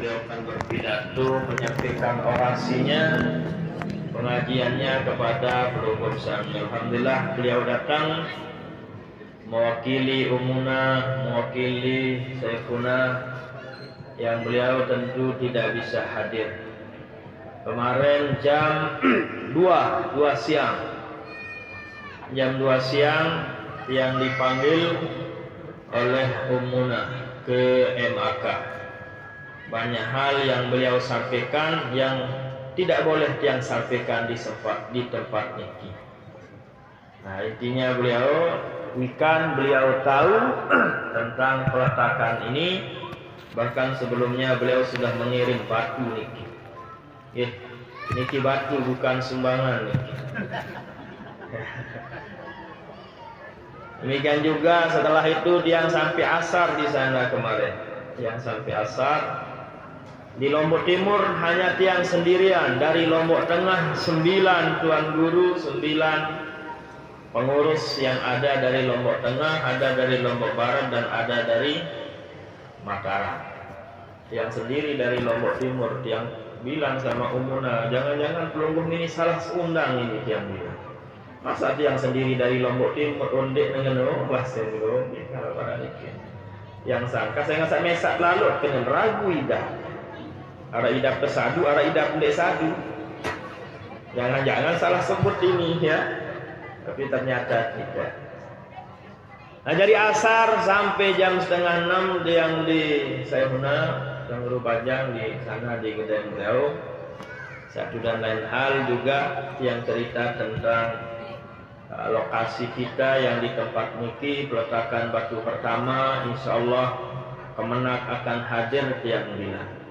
beliau akan berpidato, menyampaikan orasinya, pengajiannya kepada pelopor Sami. Alhamdulillah beliau datang mewakili umuna, mewakili Syekhuna yang beliau tentu tidak bisa hadir. Kemarin jam 2 siang, jam 2 siang yang dipanggil oleh umuna ke MAK. Banyak hal yang beliau sampaikan yang tidak boleh yang sampaikan di tempat niki. Nah, intinya beliau tahu tentang peletakan ini, bahkan sebelumnya beliau sudah mengirim batu niki. Niki batu bukan sumbangan niki. Demikian juga setelah itu dia sampai asar di sana kemarin. Yang sampai asar di Lombok Timur hanya tiang sendirian. Dari Lombok Tengah 9 tuan guru, 9 pengurus yang ada dari Lombok Tengah, ada dari Lombok Barat dan ada dari Mataram. Tiang sendiri dari Lombok Timur. Tiang bilang sama umuna, jangan-jangan pelunggung ini salah undang ini, tiang bilang. Masa tiang sendiri dari Lombok Timur ondek dengan bahasa dulu kalau pada dikit. Yang sangka saya ngasak mesak lalu dengan ragu idah. Ara idah pesadu, ara idah pendek sadu. Jangan-jangan salah sebut ini ya. Tapi ternyata tidak. Nah, dari asar sampai jam 5:30 yang di Syekhuna yang Rupajang di sana di Gedeng beliau. Satu dan lain hal juga yang cerita tentang lokasi kita yang di tempat niki peletakan batu pertama, insya Allah Kemenak akan hadir tiang bilang.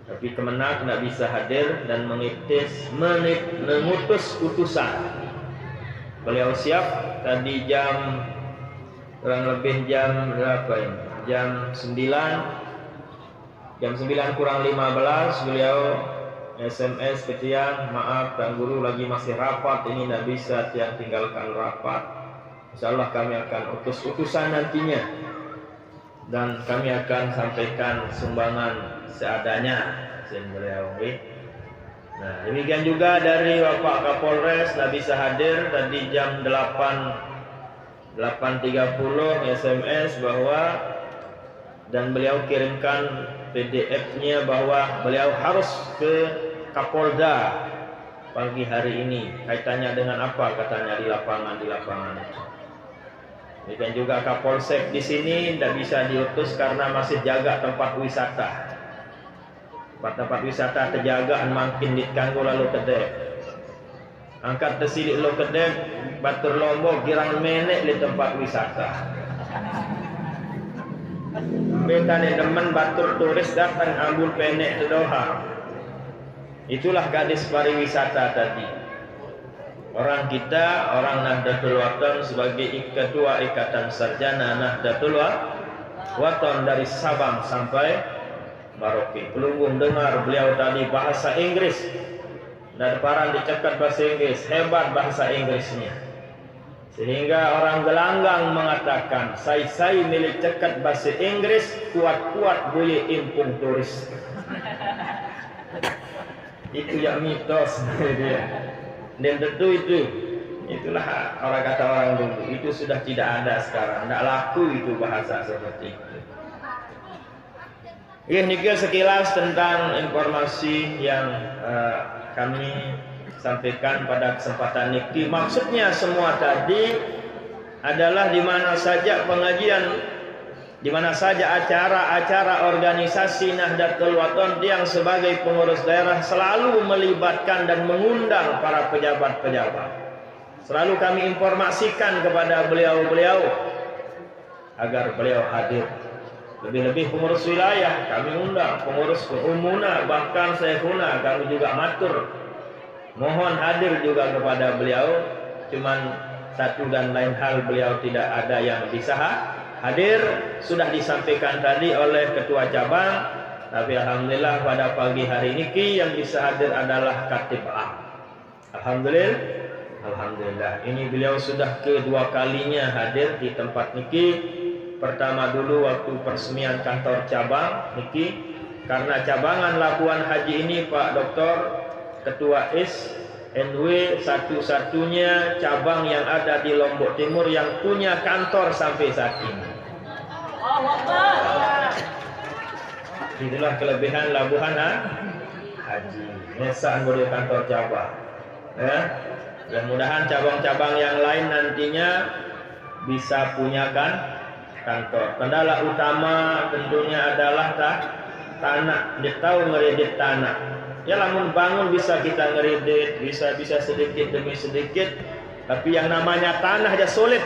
Tapi Kemenak tidak bisa hadir dan mengutus utusan. Beliau siap tadi jam kurang lebih jam berapa ini? Jam 9 kurang 15 beliau SMS ke tiang, maaf Tuan Guru lagi masih rapat, ini tidak bisa tiang tinggalkan rapat. InsyaAllah kami akan utus utusan nantinya dan kami akan sampaikan sumbangan seadanya. Beliau. Nah, demikian juga dari Bapak Kapolres tidak bisa hadir tadi jam 8.30 SMS bahwa dan beliau kirimkan PDF-nya bahwa beliau harus ke Kapolda pagi hari ini. Kaitannya dengan apa katanya di lapangan itu. Demikian juga Kapolsek di sini tidak bisa diutus karena masih jaga tempat wisata. Tempat wisata terjagaan makin ditangguh lalu kedek. Angkat tersilik lo kedek, batur Lombok girang menek di tempat wisata. Betane demen batur turis datang ambul penek sedoha. Itulah gadis pariwisata tadi. Orang kita, orang Nahdlatul Wathon sebagai ketua Ikatan Sarjana Nahdlatul Wathon dari Sabang sampai Merauke. Pelunggung dengar beliau tadi bahasa Inggris. Dan parang dicekat bahasa Inggris, hebat bahasa Inggrisnya. Sehingga orang gelanggang mengatakan, saya milik cekat bahasa Inggris, kuat-kuat boleh impung turis. Itu yang mitos dia. Dan tentu itulah orang kata orang dulu. Itu sudah tidak ada sekarang, tidak laku itu bahasa seperti itu. Ini sekilas tentang informasi yang kami sampaikan pada kesempatan niki. Maksudnya semua tadi adalah di mana saja pengajian, di mana saja acara-acara organisasi Nahdlatul Wathon yang sebagai pengurus daerah selalu melibatkan dan mengundang para pejabat-pejabat. Selalu kami informasikan kepada beliau-beliau agar beliau hadir. Lebih-lebih pengurus wilayah kami undang, pengurus umuna, bahkan Syekhuna kami juga matur. Mohon hadir juga kepada beliau. Cuman satu dan lain hal beliau tidak ada yang bisa hadir. Sudah disampaikan tadi oleh ketua cabang. Tapi alhamdulillah pada pagi hari ini yang bisa hadir adalah Katib A. Alhamdulillah. Ini beliau sudah kedua kalinya hadir di tempat niki. Pertama dulu waktu peresmian kantor cabang niki karena cabangan Labuan Haji ini Pak Doktor Ketua NW satu-satunya cabang yang ada di Lombok Timur yang punya kantor sampai saat ini. Itulah kelebihan Labuan Haji. Nesa anggota kantor cabang. Mudah-mudahan cabang-cabang yang lain nantinya bisa punya kantor. Kendala utama tentunya adalah tanah. Dia tahu ngeredit tanah. Ya lamun bangun bisa kita ngeredit, bisa sedikit demi sedikit. Tapi yang namanya tanah aja sulit.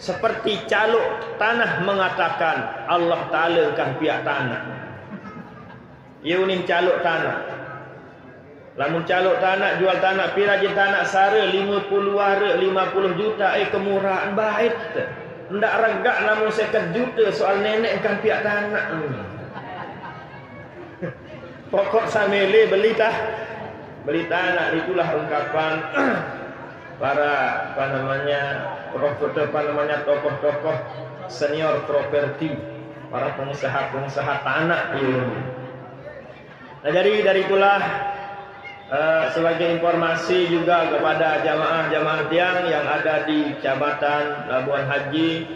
Seperti caluk tanah mengatakan Allah Ta'ala kan pihak tanah. Ia uning caluk tanah. Lamun caluk tanah, jual tanah, pirajin tanah sare 50 wara 50 juta, kemurahan baik. Ndak regak namun 50 juta soal nenek kan pihak tanah. Pokok samele beli tanah. Itulah ungkapan para tokoh-tokoh senior properti, para pengusaha tanah ini. Nah, jadi dari itulah sebagai informasi juga kepada jamaah tiang yang ada di Kecamatan Labuan Haji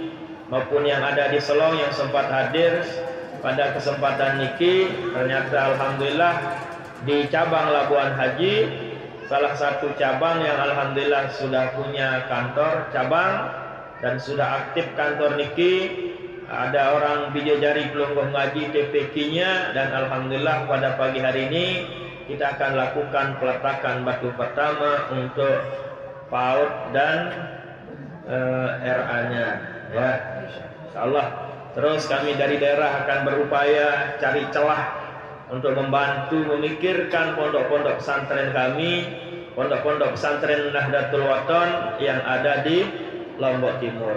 maupun yang ada di Selong yang sempat hadir pada kesempatan niki, ternyata alhamdulillah di cabang Labuan Haji salah satu cabang yang alhamdulillah sudah punya kantor cabang dan sudah aktif kantor niki. Ada orang Bijajari Pelungguh Ngaji TPK-nya dan alhamdulillah pada pagi hari ini kita akan lakukan peletakan batu pertama untuk PAUD dan RA-nya, ya, insyaallah. Terus kami dari daerah akan berupaya cari celah untuk membantu memikirkan pondok-pondok pesantren kami, pondok-pondok pesantren Nahdlatul Wathon yang ada di Lombok Timur.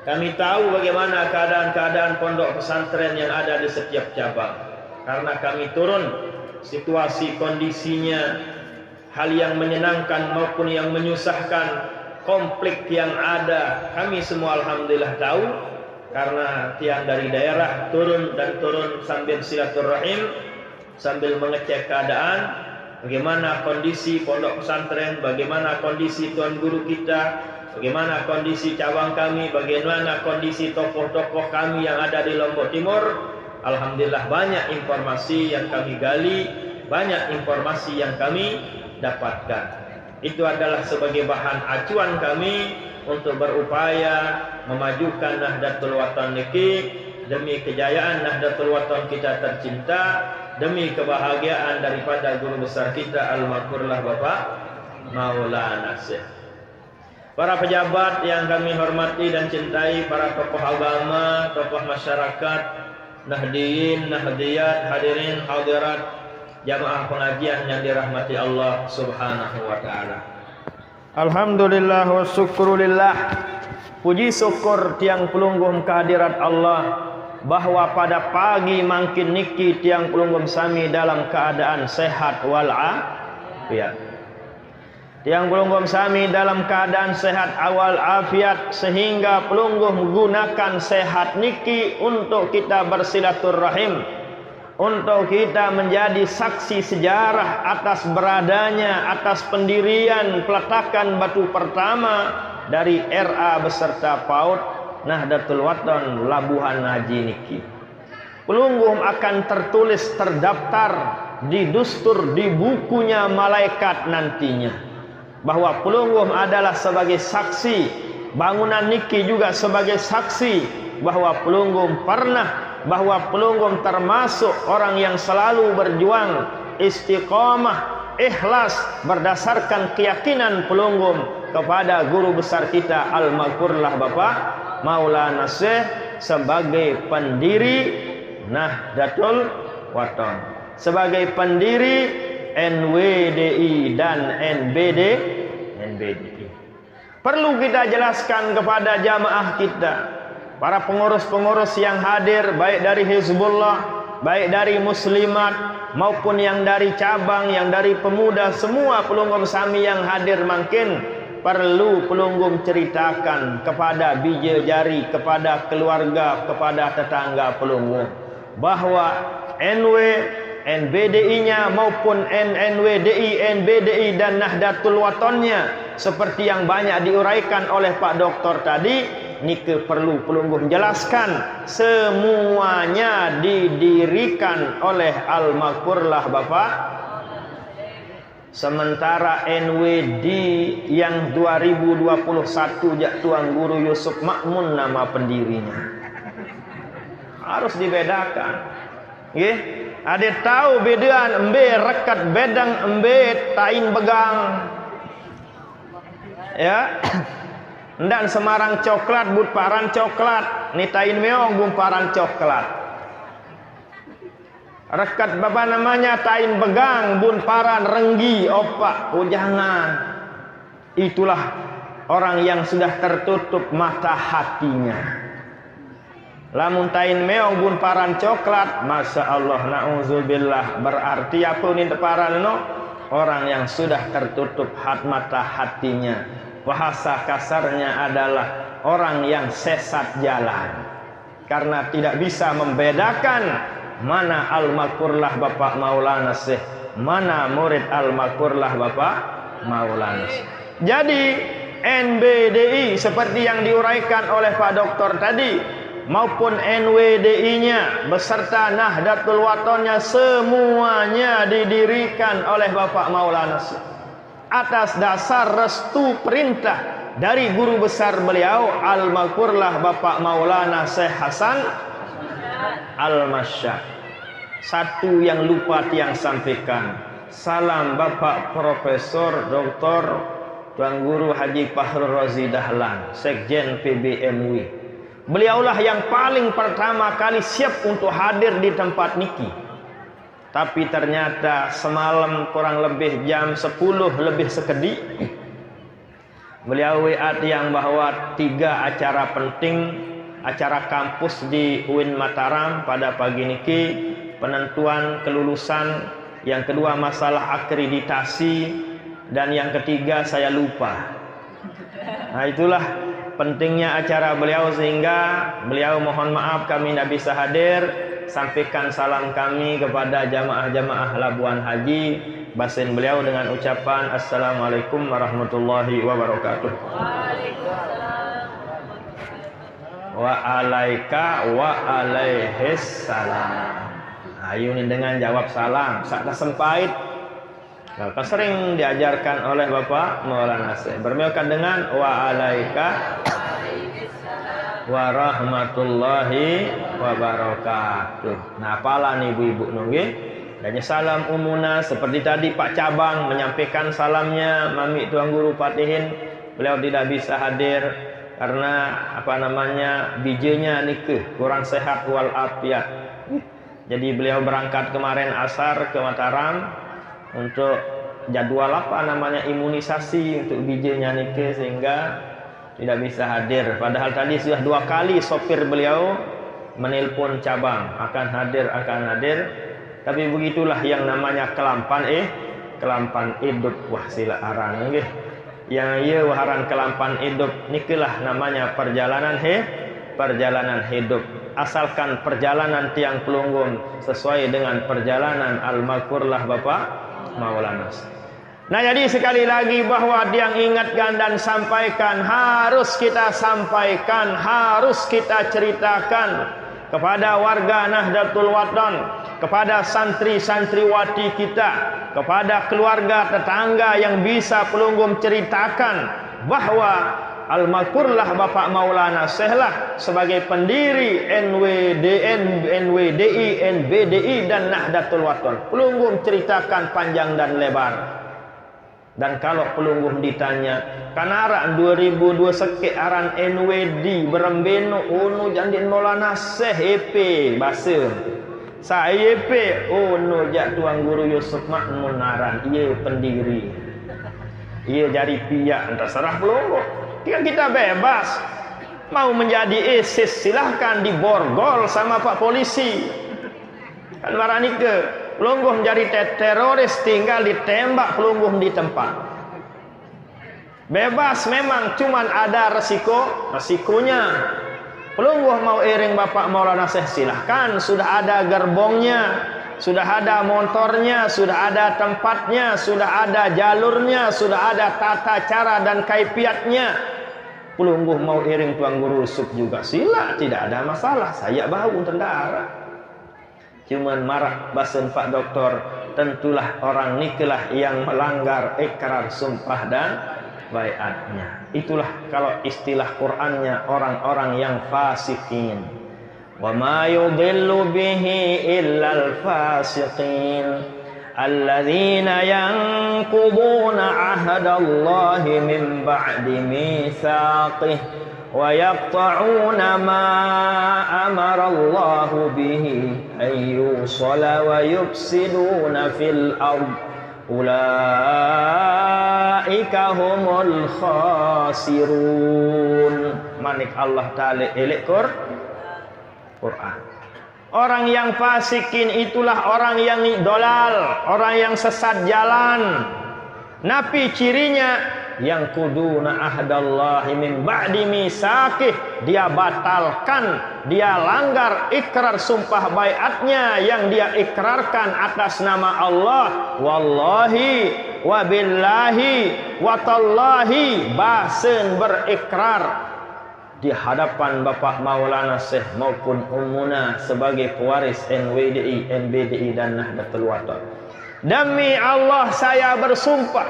Kami tahu bagaimana keadaan pondok pesantren yang ada di setiap cabang, karena kami turun situasi kondisinya, hal yang menyenangkan maupun yang menyusahkan, konflik yang ada, kami semua alhamdulillah tahu, karena tiang dari daerah turun sambil silaturahim, sambil mengecek keadaan, bagaimana kondisi pondok pesantren, bagaimana kondisi tuan guru kita, bagaimana kondisi cabang kami, bagaimana kondisi tokoh-tokoh kami yang ada di Lombok Timur. Alhamdulillah banyak informasi yang kami gali, banyak informasi yang kami dapatkan. Itu adalah sebagai bahan acuan kami untuk berupaya memajukan Nahdlatul Wathon niki demi kejayaan Nahdlatul Wathon kita tercinta, demi kebahagiaan daripada guru besar kita almarhumlah Bapak Maulana Syekh. Para pejabat yang kami hormati dan cintai, para tokoh agama, tokoh masyarakat, Nahdiyin, Nahdiyat, hadirin, hadirat, jamaah pengajian yang dirahmati Allah Subhanahu wa taala. Alhamdulillah wa syukrulillah. Puji syukur tiang pelunggum kehadirat Allah bahwa pada pagi mangkin niki tiang pelunggum sami dalam keadaan sehat walafiat. Tiang pelunggum sami dalam keadaan sehat awal afiat, sehingga pelunggum gunakan sehat niki untuk kita bersilaturahim, untuk kita menjadi saksi sejarah atas beradanya, atas pendirian peletakan batu pertama dari RA beserta PAUD Nahdlatul Wathon Labuan Haji niki. Pelunggum akan tertulis terdaftar di dustur, di bukunya malaikat nantinya, bahwa pelunggum adalah sebagai saksi, bangunan niki juga sebagai saksi bahwa pelunggum pernah, bahwa pelunggum termasuk orang yang selalu berjuang istiqomah, ikhlas berdasarkan keyakinan pelunggum kepada guru besar kita almarhumlah Bapak Maulana Syekh sebagai pendiri Nahdlatul Wathon, sebagai pendiri NWDI dan NBDI. Perlu kita jelaskan kepada jamaah kita, para pengurus-pengurus yang hadir, baik dari Hizbullah, baik dari Muslimat, maupun yang dari cabang, yang dari pemuda, semua pelunggum sami yang hadir mungkin perlu pelunggum ceritakan kepada bijajari, kepada keluarga, kepada tetangga pelunggum, bahwa NW, NBDI-nya maupun NNWDI, NBDI dan Nahdlatul Wathonnya seperti yang banyak diuraikan oleh Pak Doktor tadi, nike perlu pelungguh menjelaskan semuanya didirikan oleh almarhumlah Bapak. Sementara NWD yang 2021 jak Tuan Guru Yusuf Makmun nama pendirinya. Harus dibedakan. Nggih, ada tahu bedaan embe rekat bedang embe tain begang. Ya. Dan Semarang coklat bumparan coklat, ni tain meong bumparan coklat. Rekat bapa namanya tain begang bumparan renggi opak. Oh jangan. Itulah orang yang sudah tertutup mata hatinya. Lamun tain meong bun paran coklat, masya Allah, na'udzubillah, berarti apa ini teparan no? Orang yang sudah tertutup mata hatinya. Bahasa kasarnya adalah orang yang sesat jalan, karena tidak bisa membedakan mana al-makurlah Bapak Maulana Syekh, mana murid al-makurlah Bapak Maulana Syekh. Jadi NBDI seperti yang diuraikan oleh Pak Doktor tadi, maupun NWDI-nya beserta Nahdlatul Wathonnya semuanya didirikan oleh Bapak Maulana Syekh atas dasar restu perintah dari guru besar beliau almarhumlah Bapak Maulana Syekh Hasan Al-Masyad. Satu yang lupa tiang sampaikan, salam Bapak Profesor Dr. Tuan Guru Haji Fahrul Razi Dahlan, Sekjen PBMUI. Beliaulah yang paling pertama kali siap untuk hadir di tempat niki. Tapi ternyata semalam kurang lebih jam 10 lebih sekedik, beliau WA yang bahwa 3 acara penting, acara kampus di UIN Mataram pada pagi niki, penentuan kelulusan, yang kedua masalah akreditasi, dan yang ketiga saya lupa. Nah itulah pentingnya acara beliau, sehingga beliau mohon maaf kami tidak bisa hadir. Sampaikan salam kami kepada jamaah-jamaah Labuan Haji, basin beliau dengan ucapan Assalamualaikum warahmatullahi wabarakatuh. Wa alaika wa alaihis salam. Ayo ini dengan jawab salam sakta sempait. Kalau sering diajarkan oleh Bapak Maulana Syekh, bermulakan dengan wa alaika warahmatullahi wabarakatuh. Nah, apalah nih ibu-ibu nunggu. Dan salam umuna seperti tadi Pak Cabang menyampaikan salamnya, Mami Tuan Guru Fatihin. Beliau tidak bisa hadir karena bijenya nikah kurang sehat wal afiat. Jadi beliau berangkat kemarin asar ke Mataram untuk jadwal imunisasi untuk bijenya nikah, sehingga tidak bisa hadir. Padahal tadi sudah 2 kali sopir beliau menelpon cabang akan hadir. Tapi begitulah yang namanya kelampan hidup. Wah sila aran nggih. Yang ieu waharan kelampan hidup nikilah namanya perjalanan hidup. Asalkan perjalanan tiang pelunggung sesuai dengan perjalanan al-makurlah Bapak Maulana. Nah jadi sekali lagi bahwa yang ingatkan dan sampaikan, harus kita sampaikan, harus kita ceritakan kepada warga Nahdlatul Wathon, kepada santri-santriwati kita, kepada keluarga tetangga yang bisa pelunggung ceritakan bahwa almarhumlah Bapak Maulana Syekh lah sebagai pendiri NWDI, NBDI dan Nahdlatul Wathon. Pelunggung ceritakan panjang dan lebar. Dan kalau pelungguh ditanya, kanara 2002 seke aran NWD berembeno ono jandin Maulana Syekh EP basem. Saya EP ono jak Tuan Guru Yusuf Makmun aran ieu pendiri. Ieu jari pihak terserah pelungguh. Kita bebas. Mau menjadi ISIS silahkan diborgol sama Pak polisi. Kan marani ke pelungguh menjadi teroris tinggal ditembak pelungguh di tempat. Bebas memang, cuman ada resikonya. Pelungguh mau iring Bapak Maulana Syekh silahkan, sudah ada gerbongnya, sudah ada motornya, sudah ada tempatnya, sudah ada jalurnya, sudah ada tata cara dan kaifiatnya. Pelungguh mau iring Tuan Guru Yusuf juga sila, tidak ada masalah. Saya bau tentara. Cuman marah basen Pak Doktor, tentulah orang nikilah yang melanggar ikrar sumpah dan baiatnya. Itulah kalau istilah Qur'annya orang-orang yang fasikin. Wa ma yudillu bihi illal fasiqin alladzina yanquduna ahdallahi min ba'di mitsaqih wa yaqta'una ma amara Allahu bihi ayyusala wa yufsiduna fil ardh ulaika humul khasirun. Manik Allah Ta'ala elik Quran. Orang yang fasikin itulah orang yang dolal, orang yang sesat jalan. Napi cirinya yang kuduna ahdallahi min ba'di misaqih, dia batalkan, dia langgar ikrar sumpah baiatnya yang dia ikrarkan atas nama Allah. Wallahi wabillahi watallahi, basen berikrar di hadapan Bapak Maulana Syekh maupun Ummuna sebagai pewaris NWDI, NBDI dan Nahdlatul Wathon. Demi Allah saya bersumpah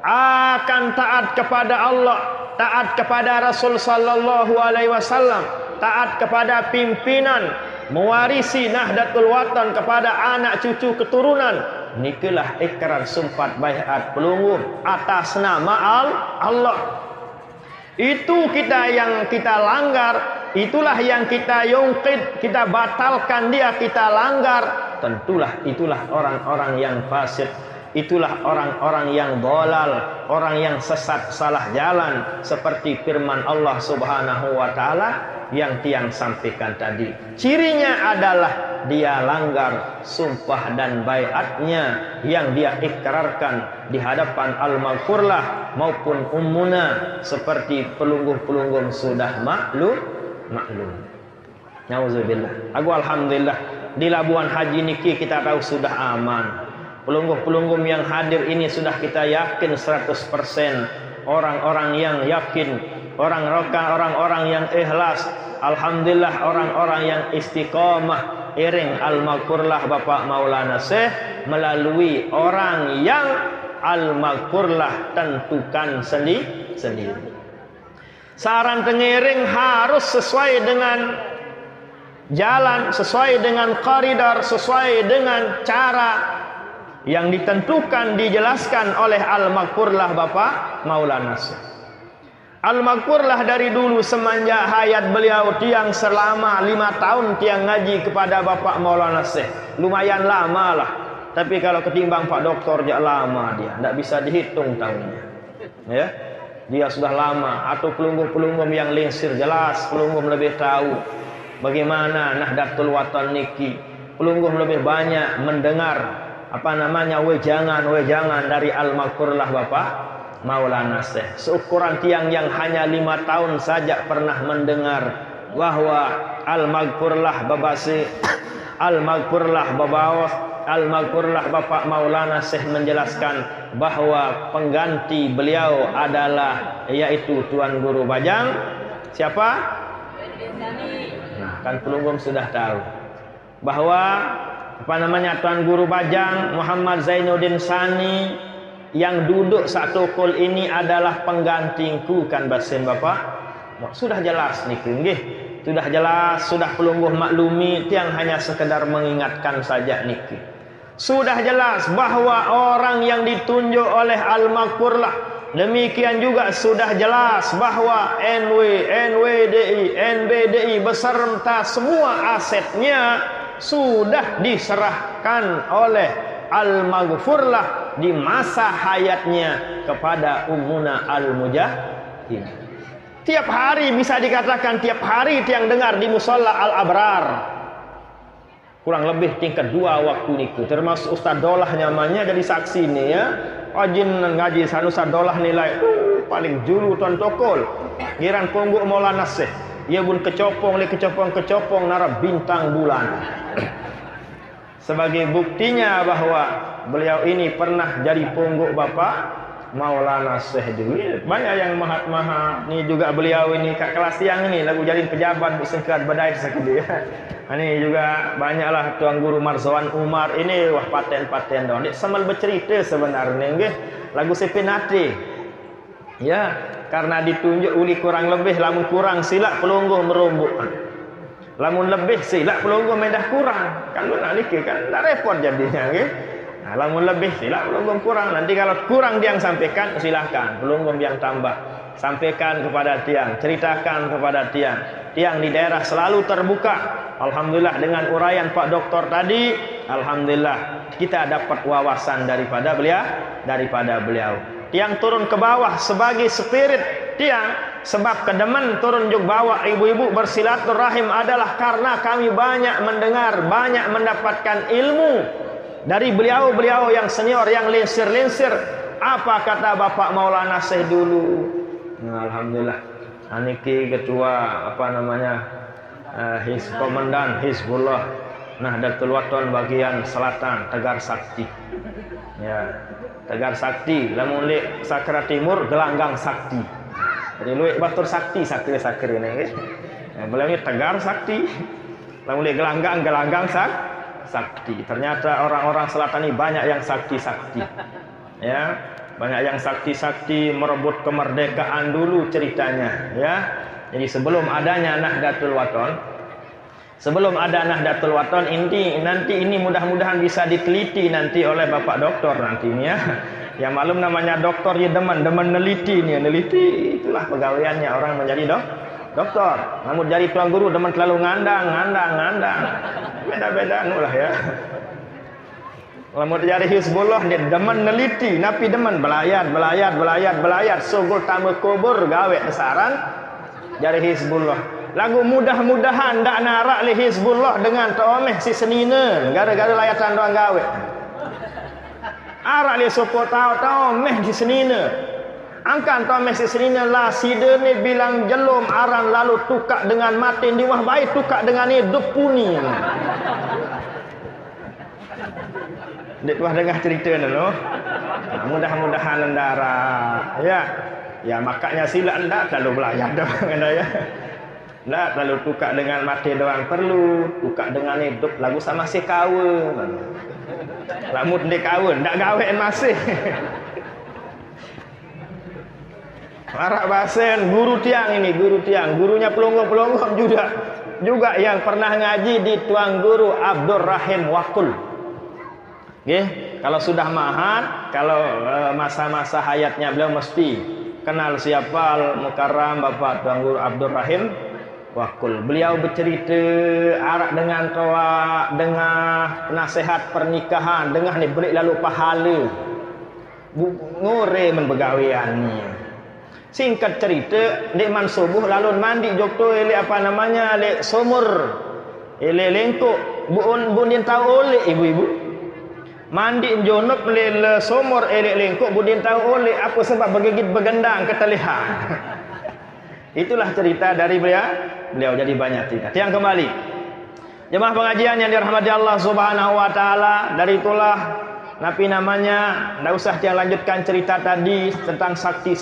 akan taat kepada Allah, taat kepada Rasul sallallahu alaihi wasallam, taat kepada pimpinan, mewarisi Nahdlatul Wathon kepada anak cucu keturunan. Nikilah ikrar sumpah baiat pelungguh atas nama Allah. Itu kita yang kita langgar, itulah yang kita yungkit, kita batalkan dia, kita langgar. Tentulah itulah orang-orang yang fasik, itulah orang-orang yang dolal, orang yang sesat salah jalan, seperti firman Allah Subhanahu wa taala yang tiang sampaikan tadi. Cirinya adalah dia langgar sumpah dan baiatnya yang dia ikrarkan di hadapan Al-Maghfurlah maupun Ummuna, seperti pelungguh-pelungguh sudah maklum. Nauzubillah. Aku alhamdulillah di Labuan Haji niki kita tahu sudah aman. Pelungguh-pelungguh yang hadir ini sudah kita yakin 100%. Orang-orang yang yakin, orang-orang yang ikhlas. Alhamdulillah orang-orang yang istiqamah iring Al-Maghfurlah Bapak Maulana Syekh melalui orang yang Al-Maghfurlah tentukan sendiri. Saran tengiring harus sesuai dengan jalan, sesuai dengan koridor, sesuai dengan cara yang ditentukan, dijelaskan oleh Al-Maghfurlah Bapak Maulana Syekh. Al-Maghfurlah dari dulu semenjak hayat beliau tiang selama 5 tahun tiang ngaji kepada Bapak Maulana Syekh. Lumayan lama lah. Tapi kalau ketimbang Pak Doktor dia lama dia, tidak bisa dihitung tahunnya. Ya, dia sudah lama. Atau pelungguh-pelungguh yang lingsir jelas, pelungguh lebih tahu bagaimana Nahdlatul Wathon niki. Pelungguh lebih banyak mendengar wejangan dari Al-Maghfurlah Bapak Maulana Syekh. Seukuran tiang yang hanya 5 tahun saja pernah mendengar bahwa Al-Maghfurlah babasi, Al-Maghfurlah babawas, Al-Maghfurlah Bapak Maulana Syekh menjelaskan bahwa pengganti beliau adalah yaitu Tuan Guru Bajang. Siapa? Nah, kan pelungguh sudah tahu bahwa Tuan Guru Bajang Muhammad Zainuddin Sani yang duduk satu kul ini adalah penggantiku kan basen Bapak. Sudah jelas nih nggih. Sudah jelas, sudah pelungguh maklumi, tiang hanya sekedar mengingatkan saja niki. Sudah jelas bahwa orang yang ditunjuk oleh Al-Maghfurlah, demikian juga sudah jelas bahwa NWDI, NBDI beserta semua asetnya sudah diserahkan oleh Al-Maghfurlah di masa hayatnya kepada Ummuna Al-Mujahid. Tiap hari bisa dikatakan tiap hari tiang dengar di Musholla Al-Abrar. Kurang lebih tingkat 2 waktu niku. Termasuk Ustaz Dolah nyamannya jadi saksi nih ya. Rajin ngaji Ustaz Dolah nilai paling julu tuan tokol. Giran pungguk Maulana Syekh. ia pun kecopong nara bintang bulan. Sebagai buktinya bahwa beliau ini pernah jadi pungguk Bapak Maulana Syekh dulu. Banyak yang maha ni juga beliau ini kat kelas tiang ini lagu jadi pejabat bisengkat badai sakit dia. Ini juga banyaklah tuan guru Marzawan Umar ini wah paten-paten dah. Ni sambil bercerita sebenarnya nggih lagu Sepinati. Ya, karena ditunjuk uli kurang lebih lamun kurang silap pelungguh merumbuk. Lamun lebih silap pelungguh mendah kurang. Kan benar ni kan dah repot jadinya nggih. Nah, lamun lebih silap pelunggum kurang. Nanti kalau kurang yang sampaikan silahkan pelunggum yang tambah. Sampaikan kepada tiang, ceritakan kepada tiang. Tiang di daerah selalu terbuka. Alhamdulillah dengan uraian Pak Doktor tadi, alhamdulillah kita dapat wawasan daripada beliau. Tiang turun ke bawah sebagai spirit tiang, sebab kedemen turun juga bawah ibu-ibu bersilaturahim adalah karena kami banyak mendengar, banyak mendapatkan ilmu dari beliau-beliau yang senior, yang linsir-linsir. Apa kata Bapak Maulana Syekh dulu? Nah, alhamdulillah. Aniki ketua Komandan Hizbullah Nahdlatul Wathon bagian selatan Tegar Sakti. Ya, Tegar Sakti. Lamun lek Sakra Timur Gelanggang Sakti. Jadi luwek batur sakti ini nggih. Ya, beliau ini Tegar Sakti. Lamun lek Gelanggang Sakti. Ternyata orang-orang selatan ini banyak yang sakti-sakti. Ya, banyak yang sakti-sakti merebut kemerdekaan dulu ceritanya, ya. Jadi sebelum adanya Nahdlatul Wathon, nanti ini mudah-mudahan bisa diteliti nanti oleh Bapak Doktor nantinya. Yang malum namanya doktor ya demen neliti nih, neliti itulah pegawaiannya orang menjadi doktor. Namun jadi tuan guru demen terlalu ngandang. Beda-beda nulah ya. Lamun jadi Hizbullah dia demen neliti, napi demen belayat. Sugul tamu kubur gawe besaran jadi Hizbullah. Lagu mudah-mudahan ndak narak li Hizbullah dengan tomeh si senine gara-gara layatan doang gawe. Arak li sopo tahu meh di senine. Angkan tomeh si senine lah sidene bilang jelum aran lalu tukak dengan mati di wah baik tukak dengan hidup puni. Dek wah dengar cerita dulu. Mudah-mudahan ndara. Ya makanya sila ndak terlalu belayar doang anda ya. Ndak terlalu tukak dengan mati doang perlu, tukak dengan hidup lagu sama si kawin. Lamun ndek kawin ndak gawe masih. Arak basen guru tiang, gurunya pelonggong juga yang pernah ngaji di Tuan Guru Abdur Rahim Wakul. Kalau sudah mahat, kalau masa-masa hayatnya beliau mesti kenal siapa Al-Mukarram Bapak Tuan Guru Abdur Rahim Wakul. Beliau bercerita arak dengan toa, dengan nasihat pernikahan, dengan ni beri lalu pahala. Ngore menbegawiannya. Singkat cerita, dek man subuh lalu mandi jokto ele ele sumur. Ele lengkok bun din tahu oleh ibu-ibu. Mandi jonok le sumur ele lengkok bun din tahu oleh apa sebab begigit begendang ketelihan. Itulah cerita dari beliau jadi banyak cerita. Yang kembali. Jemaah pengajian yang dirahmati Allah Subhanahu wa taala, dari itulah napi namanya, tidak usah tiang lanjutkan cerita tadi tentang sakti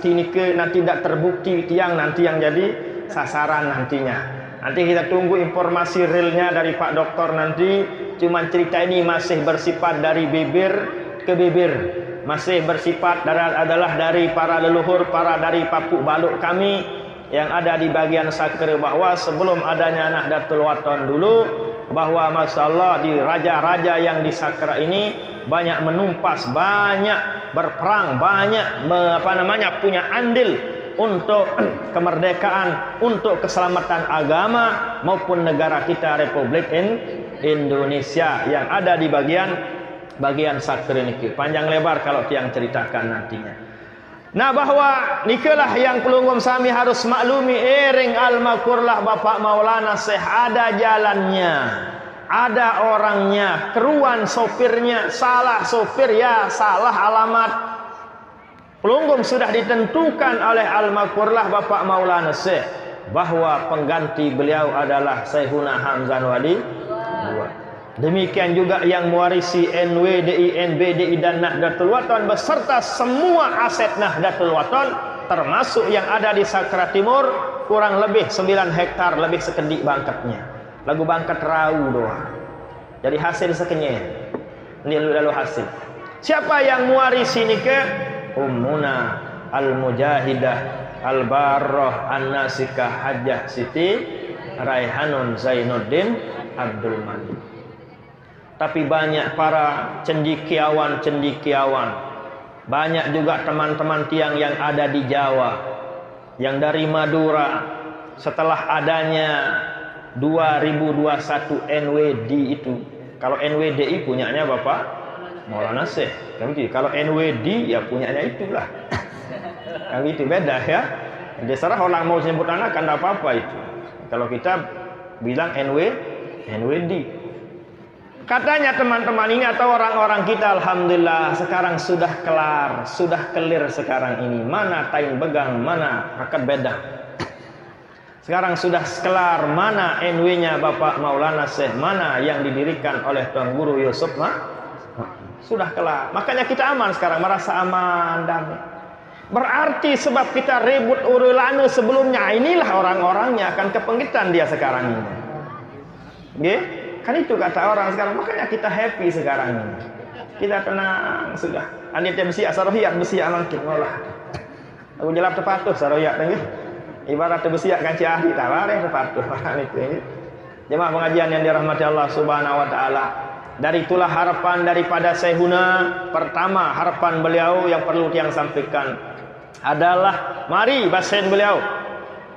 ini ke nanti tidak terbukti tiang nanti yang jadi sasaran nantinya. Nanti kita tunggu informasi realnya dari Pak Doktor nanti. Cuman cerita ini masih bersifat dari bibir ke bibir, masih bersifat adalah dari para leluhur, dari papuk baluk kami yang ada di bagian Sakra, bahwa sebelum adanya Nahdlatul Wathon dulu, bahwa masyaallah di raja-raja yang di Sakra ini banyak menumpas, banyak berperang, banyak punya andil untuk kemerdekaan, untuk keselamatan agama maupun negara kita Republik Indonesia yang ada di bagian Sakra ini. Panjang lebar kalau tiang ceritakan nantinya. Nah, bahwa nikalah yang pelunggum sami harus maklumi ering almakurlah Bapak Maulana Syekh ada jalannya, ada orangnya, keruan sopirnya, salah sopir ya salah alamat. Pelunggum sudah ditentukan oleh almakurlah Bapak Maulana Syekh. bahwa pengganti beliau adalah Syekhuna Hamzah Wali. Demikian juga yang mewarisi NWDI, NBDI dan Nahdlatul Wathon beserta semua aset Nahdlatul Wathon termasuk yang ada di Sakra Timur kurang lebih 9 hektar lebih sekedik bangkatnya. Lagu bangkat rau doang. Jadi hasil sekenyek. Ini lalu hasil. Siapa yang mewarisi ini ke? Ummuna Al-Mujahidah Al-Barrah An-Nasikah Hajjah Siti Raihanun Zainuddin Abdul Malik. Tapi banyak para cendikiawan, banyak juga teman-teman tiang yang ada di Jawa, yang dari Madura, setelah adanya 2021 NWD itu, kalau NWDI punyanya Bapak Maulana Syekh, kalau NWD ya punyanya itulah, yang itu beda ya. Terserah orang mau sebut anak kan tidak apa-apa itu. Kalau kita bilang NWD. Katanya teman-teman ini atau orang-orang kita alhamdulillah sekarang sudah kelar, sudah clear sekarang ini. Mana tain begang, mana akad beda. Sekarang sudah kelar mana NW-nya Bapak Maulana Syekh, mana yang didirikan oleh Tuan Guru Yusuf sudah kelar. Makanya kita aman sekarang, merasa aman damai. Berarti sebab kita ribut urulane sebelumnya, inilah orang-orangnya akan kepenggitan dia sekarang ini. Nggih? Kan itu kata orang sekarang, makanya kita happy sekarang ini. Kita tenang sudah. Anitnya besi sarohiyat besi mungkin ngolah. Aku jelap tepatuh sarohiyat nggih. Ibarat besi kanci ahli taware tepatuh itu. Jemaah pengajian yang dirahmati Allah Subhanahu wa taala. Dari itulah harapan daripada Syekhuna. Pertama, harapan beliau yang perlu yang sampaikan adalah mari basen beliau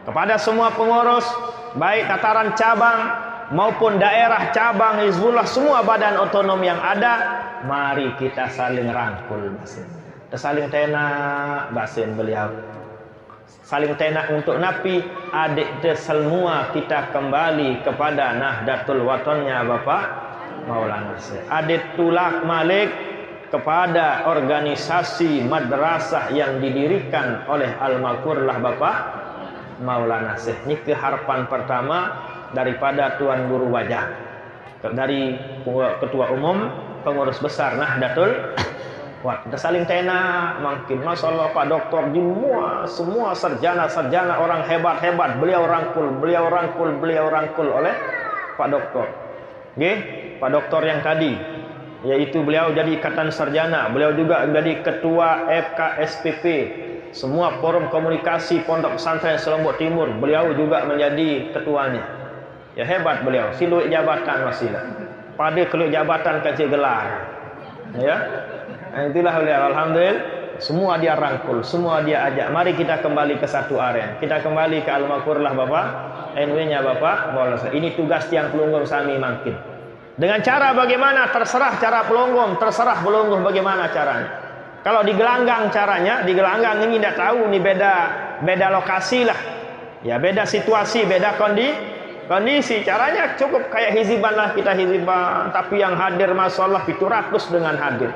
kepada semua pengurus baik tataran cabang maupun daerah cabang Hizbullah, semua badan otonom yang ada, mari kita saling rangkul basin. Kita saling tenak basin beliau. Saling tenak untuk napi adik semua kita kembali kepada Nahdlatul Wathonnya Bapak Maulana Syekh. Adik tulak malik kepada organisasi madrasah yang didirikan oleh almarhumlah Bapak Maulana Syekh. Ini keharapan pertama daripada Tuan Guru Wajah, dari Ketua Umum Pengurus Besar Nahdlatul Wathon. Kita saling tenak makin. Masya Allah Pak Doktor semua sarjana orang hebat-hebat beliau rangkul oleh Pak Doktor. Nggih, Pak Doktor yang tadi yaitu beliau jadi ikatan sarjana, beliau juga jadi ketua FKSPP, semua forum komunikasi Pondok Pesantren Selombok Timur beliau juga menjadi ketuanya. Ya hebat beliau, siluit jabatan wasilah. Pada keluar jabatan kecil gelar. Ya. Nah, itulah beliau alhamdulillah, semua dia rangkul, semua dia ajak. Mari kita kembali ke satu aren. Kita kembali ke almarhumlah Bapak NW-nya Bapak Maulana. Ini tugas tiang pelunggum sami makin. Dengan cara bagaimana terserah cara pelunggum, terserah pelunggum bagaimana caranya. Kalau di Gelanggang caranya, di Gelanggang ini tidak tahu, ini beda lokasi lah. Ya beda situasi, beda kondisi. Caranya cukup kayak hiziban lah, kita hiziban, tapi yang hadir masyaallah 700 dengan hadir.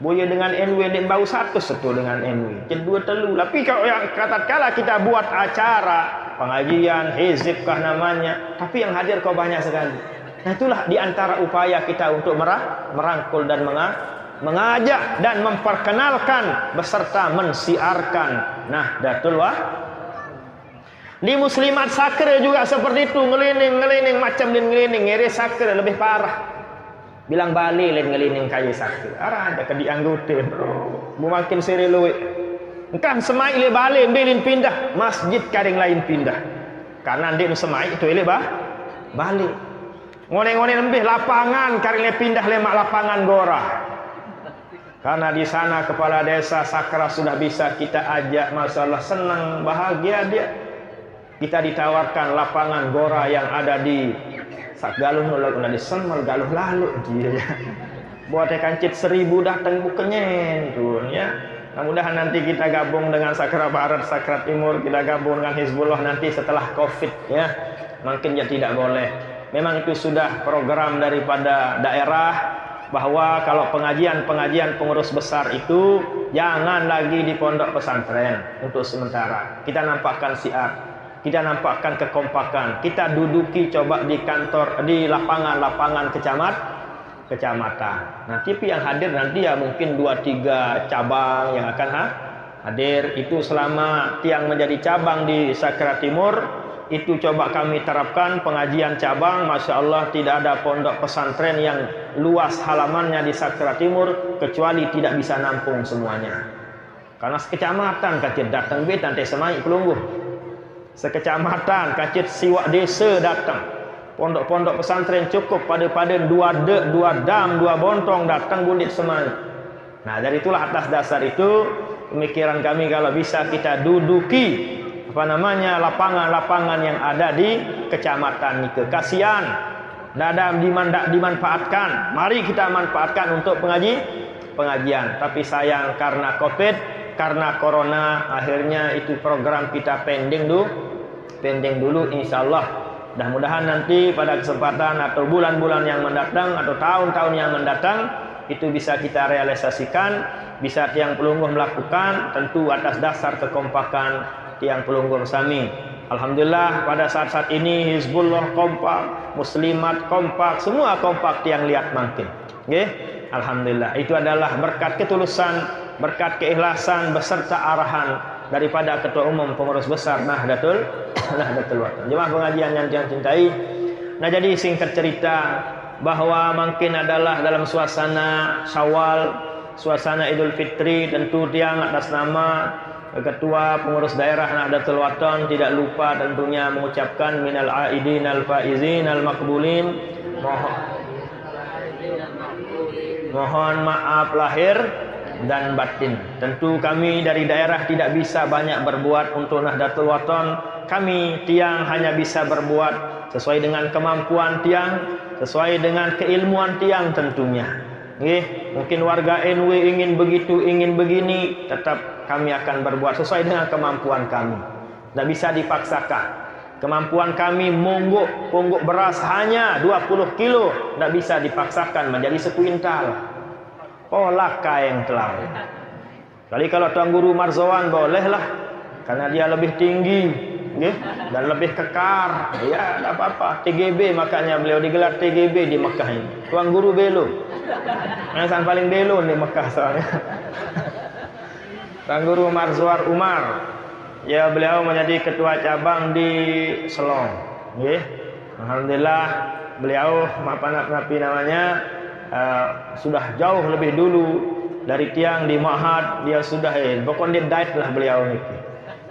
Boya dengan NW dan bau 100 dengan NW. Kedua telu. Tapi kalau yang katakanlah kita buat acara pengajian hizib kah namanya, tapi yang hadir kau banyak sekali. Nah itulah diantara upaya kita untuk merangkul dan mengajak dan memperkenalkan beserta mensiarkan Nahdlatul Wathon. Di Muslimat Sakra juga seperti itu, ngelining macam din ngelining, ngeri Sakra lebih parah. Bilang Bali lain ngelining kayu Sakra. Arah ada ke dianggote, bro. Makin seri luwe. Engkau semai le Bali bilin pindah, masjid karing lain pindah. Karena dia semai itu le Bali. Ngone-ngone lebih lapangan karing le pindah lemak lapangan Gora. Karena di sana kepala desa Sakra sudah bisa kita ajak, masalah senang bahagia dia. Kita ditawarkan lapangan Gora yang ada di Sakgaluh nulak di Semal Galuh lalu dia. Buat kancit 1000 datang bukannya tuh ya. Mudah-mudahan nanti kita gabung dengan Sakra Barat, Sakra Timur, kita gabung dengan Hizbullah nanti setelah Covid ya. Mungkin ya tidak boleh. Memang itu sudah program daripada daerah bahwa kalau pengajian pengurus besar itu jangan lagi di pondok pesantren untuk sementara. Kita nampakkan siar. kita nampakkan kekompakan. Kita duduki coba di kantor, di lapangan-lapangan kecamatan. Nah, TV yang hadir nanti ya mungkin 2-3 cabang yang akan hadir. Itu selama tiang menjadi cabang di Sakra Timur, itu coba kami terapkan pengajian cabang. Masya Allah, tidak ada pondok pesantren yang luas halamannya di Sakra Timur kecuali tidak bisa nampung semuanya. Karena sekecamatan kacit datang betan teh semai pelungguh. Sekecamatan kacit siwak desa datang. Pondok-pondok pesantren cukup pada 2 dam 2 bontong datang bundit semai. Nah, dari itulah atas dasar itu pemikiran kami kalau bisa kita duduki lapangan-lapangan yang ada di kecamatan itu. Kasihan tidak ada dimanfaatkan. Mari kita manfaatkan untuk pengajian. Tapi sayang karena Covid, karena Corona, akhirnya itu program kita pending dulu. Insyaallah mudah-mudahan nanti pada kesempatan atau bulan-bulan yang mendatang atau tahun-tahun yang mendatang itu bisa kita realisasikan, bisa tiang pelungguh melakukan, tentu atas dasar kekompakan tiang pelungguh sami. Alhamdulillah pada saat-saat ini Hizbullah kompak, Muslimat kompak, semua kompak tiang lihat makin. Nggih, alhamdulillah. Itu adalah berkat ketulusan, berkat keikhlasan beserta arahan daripada Ketua Umum Pengurus Besar Nahdlatul Wathon. Jemaah pengajian yang cintai. Nah, jadi singkat cerita bahwa makin adalah dalam suasana Syawal, suasana Idul Fitri, tentu tiang atas nama Ketua Pengurus Daerah Nahdlatul Wathon tidak lupa tentunya mengucapkan minal aidin al faizin al makbulin, mohon maaf lahir dan batin. Tentu kami dari daerah tidak bisa banyak berbuat untuk Nahdlatul Wathon. Kami tiang hanya bisa berbuat sesuai dengan kemampuan tiang, sesuai dengan keilmuan tiang tentunya. Mungkin warga NW ingin begitu, ingin begini, tetap kami akan berbuat sesuai dengan kemampuan kami. Tidak bisa dipaksakan. Kemampuan kami pungguk beras hanya 20 kilo, tidak bisa dipaksakan menjadi sekuintal. Pola kain telau. Kali kalau Tuan Guru Marzawan bolehlah, karena dia lebih tinggi, dan lebih kekar. Ya, tidak apa-apa. TGB makanya beliau digelar TGB di Mekah ini. Tuan Guru Belo. Yang paling belo di Mekah soalnya. Tuan Guru Marzuar Umar, ya beliau menjadi ketua cabang di Selong. Alhamdulillah beliau sudah jauh lebih dulu dari tiang di Ma'had. Dia sudah pokoknya diet lah beliau ini.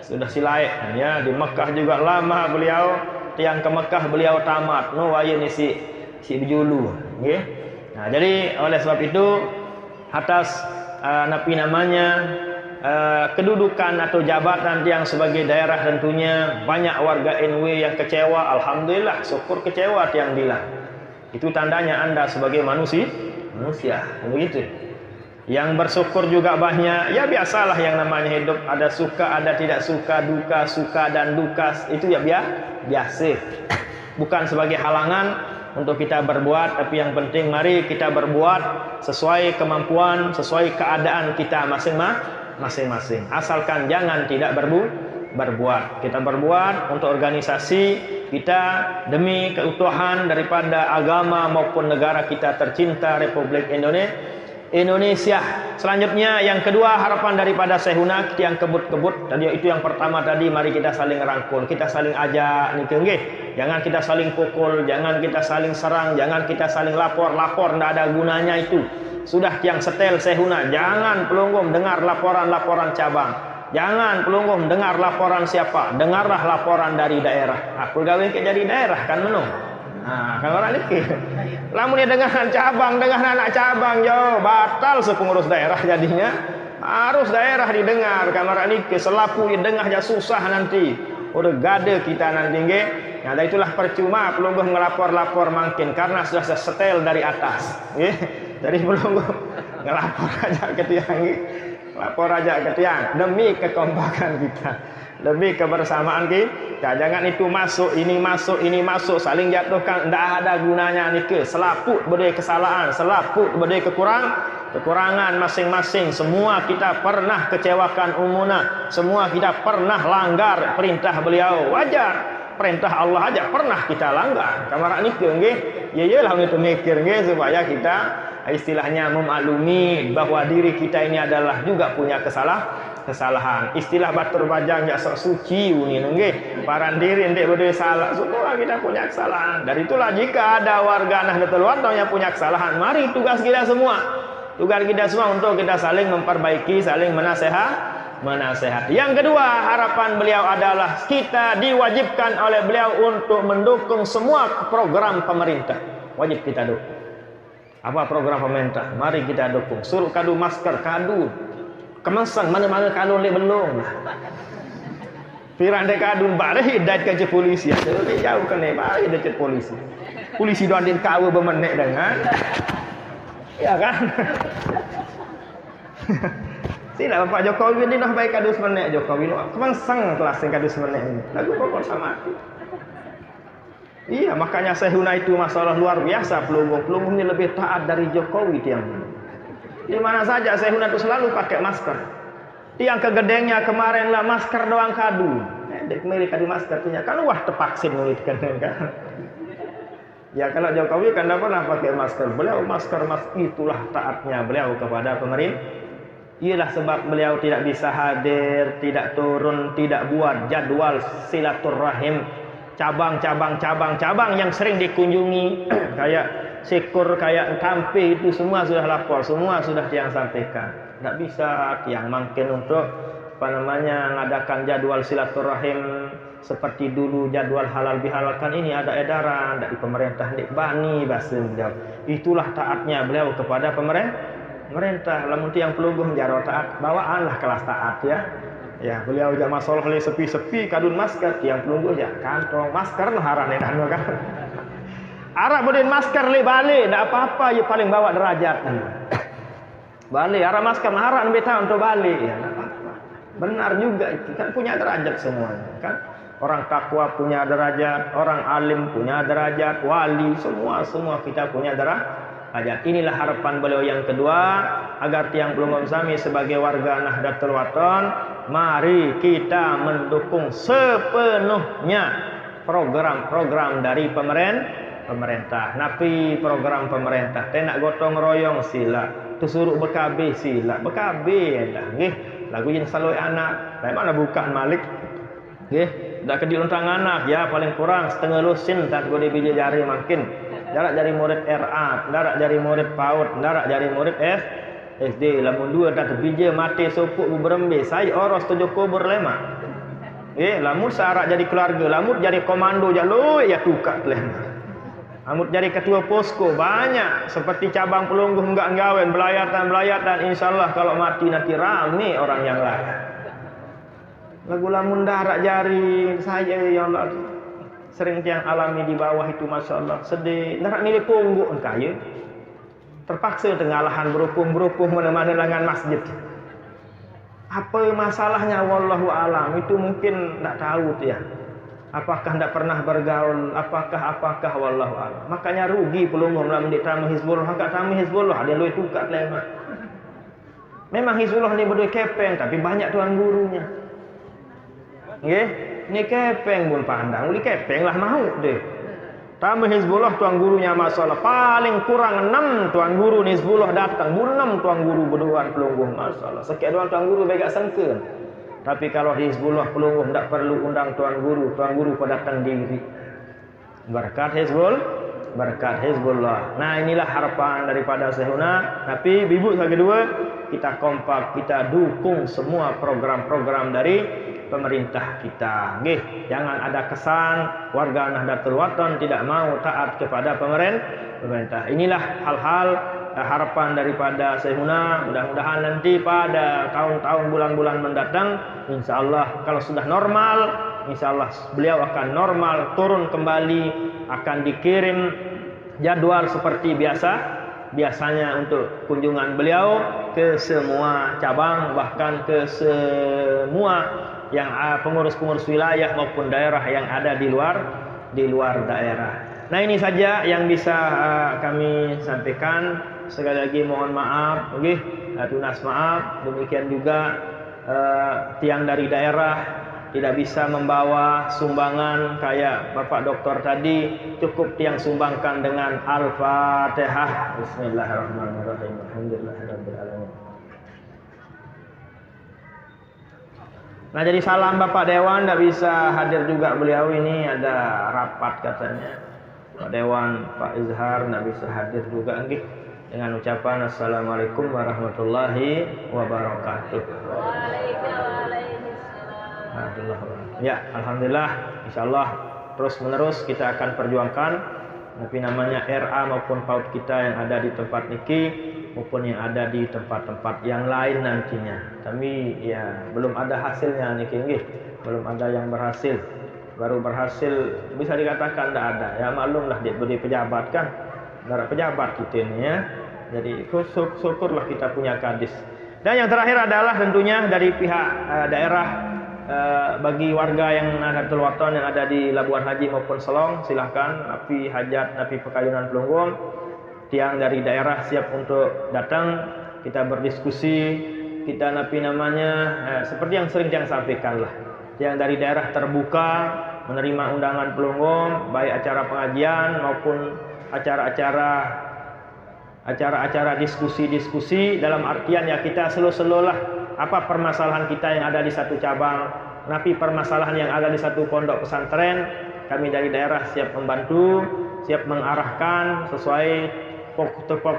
Sudah silaik ya, di Mekah juga lama beliau. Tiang ke Mekah beliau tamat. No waye ni si bijulu. Nah, jadi oleh sebab itu atas kedudukan atau jabatan tiang sebagai daerah tentunya banyak warga NW yang kecewa. Alhamdulillah, syukur kecewa tiang bilang. Itu tandanya Anda sebagai manusia begitu. Yang bersyukur juga banyak. Ya biasalah yang namanya hidup, ada suka, ada tidak suka, duka, suka dan duka. Itu ya biasa. Bukan sebagai halangan untuk kita berbuat, tapi yang penting mari kita berbuat sesuai kemampuan, sesuai keadaan kita masing-masing. Asalkan jangan tidak berbuat. Kita berbuat untuk organisasi kita demi keutuhan daripada agama maupun negara kita tercinta Republik Indonesia. Selanjutnya yang kedua, harapan daripada Sehuna yang kebut-kebut tadi itu yang pertama tadi, mari kita saling rangkul, kita saling ajak nggih. Jangan kita saling pukul, jangan kita saling serang, jangan kita saling lapor enggak ada gunanya itu. Sudah yang setel Sehuna, jangan pelunggum dengar laporan-laporan cabang. Jangan pelunggum dengar laporan siapa, dengarlah laporan dari daerah. Aku gawe ke jadi daerah kan menung. Nah, kalau orang ini, lamun dia dengar cabang, dengar anak cabang, yo batal sepengurus daerah jadinya. Harus daerah didengar, kamar ini selapu didengar aja susah nanti. Udah gade kita nanti nggih. Nah, itulah percuma pelungguh ngelapor-lapor makin karena sudah setel dari atas. Nggih. Jadi pelungguh ngelapor aja ke tiang, lapor aja ke tiang demi kekompakan kita. Lebih kebersamaan kita. Jangan itu masuk, ini masuk, saling jatuhkan. Tidak ada gunanya nike. Selaput berdaya kesalahan, selaput berdaya kekurangan masing-masing. Semua kita pernah kecewakan umuna, semua kita pernah langgar perintah beliau. Wajar, perintah Allah aja pernah kita langgar. Kamarak nikah nggih, ya iyalah itu mikir nggih supaya kita istilahnya memaklumi bahwa diri kita ini adalah juga punya kesalahan. Istilah batur bajang ya sok suci ini nggih. Paran diri ndek berdua salah, semua kita punya kesalahan. Dari itulah jika ada warga Nahdlatul Wathon yang punya kesalahan, mari tugas kita semua. Tugas kita semua untuk kita saling memperbaiki, saling menasehati. Yang kedua, harapan beliau adalah kita diwajibkan oleh beliau untuk mendukung semua program pemerintah. Wajib kita dukung. Apa program pemerintah? Mari kita dukung. Suruh kadu masker, kadu. Kemasan mana-mana kadu le belum. Pirang dek kadu bari dat ke polisi. Jauh kan ni, mari dekat polisi. Polisi doan din kau bermenek dengan. Ya kan? Sila Bapak Jokowi ni nak baik kadu semenek Jokowi. Kemasan kelas yang kadu semenek ini. Lagu pokok sama mati. Iya, makanya Sehuna itu masalah luar biasa. Pelunggung ini lebih taat dari Jokowi tiang. Di mana saja Sehuna itu selalu pakai masker. Tiang kegedengnya kemarin lah masker doang kadu. Dek meri kadu masker punya. Kan wah terpaksin mulut kan. Ya kalau Jokowi kan tidak pernah pakai masker. Beliau masker itulah taatnya beliau kepada pemerintah. Ialah sebab beliau tidak bisa hadir, tidak turun, tidak buat jadwal silaturahim. Cabang yang sering dikunjungi kayak Syukur, kayak Kampi itu semua sudah lapor, semua sudah tiang sampaikan. Tidak bisa tiang mungkin untuk ngadakan jadwal silaturahim seperti dulu jadwal halal bihalalkan ini ada edaran dari pemerintah di bani basin. Itulah taatnya beliau kepada pemerintah. Lamun tiang pelungguh menjaro taat, bawaanlah kelas taat ya. Ya, beliau jak masalah le sepi-sepi kadun masker, tiang pelungguh jak kantong masker noh haran kan. Arah bodin masker le balik, ndak apa-apa, ya paling bawa derajat. Balik arah masker haran beta untuk balik ya, ndak apa-apa. Benar juga itu, kan punya derajat semuanya, kan? Orang takwa punya derajat, orang alim punya derajat, wali semua kita punya derajat. Inilah harapan beliau yang kedua, agar tiang pelungguh sami sebagai warga Nahdlatul Wathon, mari kita mendukung sepenuhnya program-program dari pemerintah. Napi program pemerintah, tenak gotong royong sila, tusuruk bekabe sila, bekabe dah nggih. Lagu yang selalu anak, dari mana buka Malik? Nggih, dak kedil untang anak ya paling kurang setengah lusin tak gede biji jari makin. Darak dari murid RA, darak dari murid PAUD, darak dari murid SD. Lamun dua tak bija mati sopuk berembe, saya oros tujuh kubur lema. Lamun sarak jadi keluarga, lamun jadi komando jalo ya tukak lema. Lamun jadi ketua posko banyak seperti cabang pelungguh enggak ngawen belayatan insyaallah kalau mati nanti rame orang yang lain. Lagu lamun darak jari saya ya Allah sering tiang alami di bawah itu Masya Allah sedih nak milih punggung kaya terpaksa tengalahan berupuh mana-mana dengan masjid. Apa masalahnya wallahu alam itu mungkin tak tahu ya, apakah tidak pernah bergaul, apakah wallahu alam. Makanya rugi pelungguh dalam di tamu Hizbullah, hak tamu Hizbullah dia luih tukar lema. Memang Hizbullah ni berdua kepeng tapi banyak tuan gurunya. Nggih, ni kepeng pun pandang, uli kepeng lah mau deh. Tamu Hizbullah tuan gurunya masalah paling kurang 6 tuan guru Hizbullah datang, 6 tuan guru berduaan pelungguh masalah. Sekian doang tuan guru begak sengkeun. Tapi kalau Hizbullah pelungguh tidak perlu undang tuan guru pada datang diri. Berkat Hizbullah. Nah, inilah harapan daripada Sehuna. Tapi bibut yang kedua, kita kompak, kita dukung semua program-program dari pemerintah kita. Nggih, jangan ada kesan warga Nahdlatul Wathon tidak mau taat kepada pemerintah. Inilah hal-hal harapan daripada Sehuna. Mudah-mudahan nanti pada tahun-tahun bulan-bulan mendatang, insyaallah kalau sudah normal, insyaallah beliau akan normal, turun kembali, akan dikirim jadwal seperti biasanya untuk kunjungan beliau ke semua cabang, bahkan ke semua yang pengurus-pengurus wilayah maupun daerah yang ada di luar daerah. Nah, ini saja yang bisa kami sampaikan. sekali lagi mohon maaf, nggih, tunas maaf. Demikian juga tiang dari daerah tidak bisa membawa sumbangan kayak Bapak Doktor tadi, cukup tiang sumbangkan dengan Al-Fatihah. Bismillahirrahmanirrahim. Alhamdulillahirabbil alamin. Nah, jadi salam Bapak Dewan, tidak bisa hadir juga beliau, ini ada rapat katanya. Pak Dewan, Pak Izhar tidak bisa hadir juga, nggih. Dengan ucapan Assalamualaikum warahmatullahi wabarakatuh. Ya, alhamdulillah, insyaallah terus menerus kita akan perjuangkan tapi namanya RA maupun PAUD kita yang ada di tempat niki maupun yang ada di tempat-tempat yang lain nantinya. Kami ya belum ada hasilnya niki nggih, belum ada yang berhasil. Baru berhasil bisa dikatakan tidak ada. Ya maklumlah dia beri pejabat kan. Darah pejabat kita ini ya. Jadi syukurlah kita punya kadis. Dan yang terakhir adalah tentunya dari pihak daerah, bagi warga yang Nahdlatul Wathon yang ada di Labuan Haji maupun Selong, silahkan Napi Hajat, Napi Pekayunan Pelunggung, tiang dari daerah siap untuk datang, kita berdiskusi, kita napi namanya seperti yang sering yang sampaikan lah. Yang dari daerah terbuka menerima undangan Pelunggung, baik acara pengajian maupun acara-acara diskusi-diskusi, dalam artian ya kita selo-selo lah apa permasalahan kita yang ada di satu cabang, napi permasalahan yang ada di satu pondok pesantren, kami dari daerah siap membantu, siap mengarahkan sesuai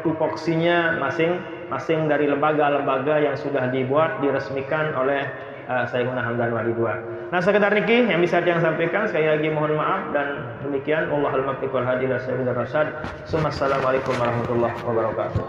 tupoksinya masing-masing dari lembaga-lembaga yang sudah dibuat, diresmikan oleh Sayyidina Hamdan Wali II. Nah, sekedar niki yang bisa yang sampaikan, sekali lagi mohon maaf dan demikian. Wallahul muwaffiq wal hadi ila sabilir rasyad. Assalamualaikum warahmatullahi wabarakatuh.